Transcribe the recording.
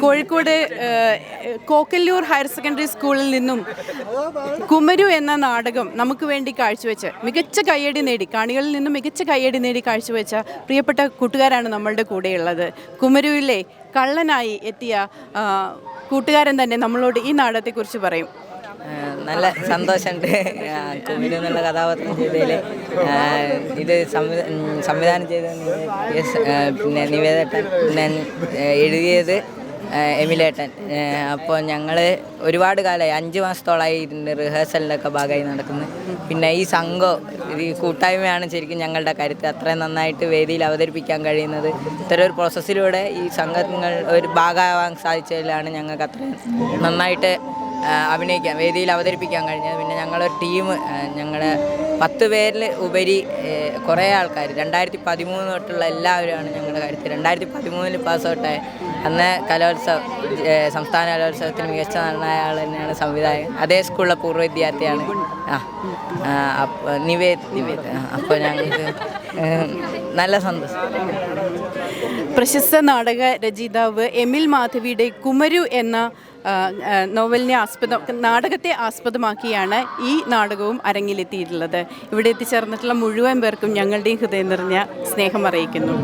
Kozhikode Kokkallur higher secondary സ്കൂളിൽ നിന്നും കുമരു എന്ന നാടകം നമുക്ക് വേണ്ടി കാഴ്ചവെച്ച് മികച്ച കയ്യടി നേടി, കാണികളിൽ നിന്നും മികച്ച കയ്യടി നേടി കാഴ്ചവെച്ച പ്രിയപ്പെട്ട കൂട്ടുകാരാണ് നമ്മളുടെ കൂടെയുള്ളത്. കുമരുവിലെ കള്ളനായി എത്തിയ കൂട്ടുകാരൻ തന്നെ നമ്മളോട് ഈ നാടകത്തെക്കുറിച്ച് പറയും. നല്ല സന്തോഷമുണ്ട്. കുമരു എന്നുള്ള കഥാപാത്രം ചെയ്തതിൽ ഇത് സംവിധാനം ചെയ്ത പിന്നെ നിവേദേട്ടൻ, പിന്നെ എഴുതിയത് എമിലേട്ടൻ. അപ്പോൾ ഞങ്ങൾ ഒരുപാട് കാലമായി 5 മാസത്തോളമായി ഇതിൻ്റെ റിഹേഴ്സലിലൊക്കെ ഭാഗമായി നടക്കുന്നത്. പിന്നെ ഈ സംഘം, ഈ കൂട്ടായ്മയാണ് ശരിക്കും ഞങ്ങളുടെ കരുത്ത്. അത്രയും നന്നായിട്ട് വേദിയിൽ അവതരിപ്പിക്കാൻ കഴിയുന്നത് ഇത്തരം ഒരു പ്രോസസ്സിലൂടെ ഈ സംഘങ്ങൾ ഒരു ഭാഗമാവാൻ സാധിച്ചതിലാണ് ഞങ്ങൾക്ക് അത്രയും നന്നായിട്ട് അഭിനയിക്കാൻ, വേദിയിൽ അവതരിപ്പിക്കാൻ കഴിഞ്ഞത്. പിന്നെ ഞങ്ങളൊരു ടീം, ഞങ്ങളുടെ 10 പേരിൽ ഉപരി കുറേ ആൾക്കാർ 2013 തൊട്ടുള്ള എല്ലാവരുമാണ് ഞങ്ങളുടെ കാര്യത്തിൽ. 2013 പാസ് ഔട്ടായ അന്ന് കലോത്സവം, സംസ്ഥാന കലോത്സവത്തിന് മികച്ച നടനായ ആൾ തന്നെയാണ് സംവിധായകൻ. അതേ സ്കൂളിലെ പൂർവ്വ വിദ്യാർത്ഥിയാണ് നിവേദ്. അപ്പോൾ ഞങ്ങൾക്ക് നല്ല സന്തോഷം. പ്രശസ്ത നാടക രചയിതാവ് എമിൽ മാധവിയുടെ കുമരു എന്ന നോവലിനെ നാടകത്തെ ആസ്പദമാക്കിയാണ് ഈ നാടകവും അരങ്ങിലെത്തിയിട്ടുള്ളത്. ഇവിടെ എത്തിച്ചേർന്നിട്ടുള്ള മുഴുവൻ പേർക്കും ഞങ്ങളുടെയും ഹൃദയം നിറഞ്ഞ സ്നേഹം അറിയിക്കുന്നു.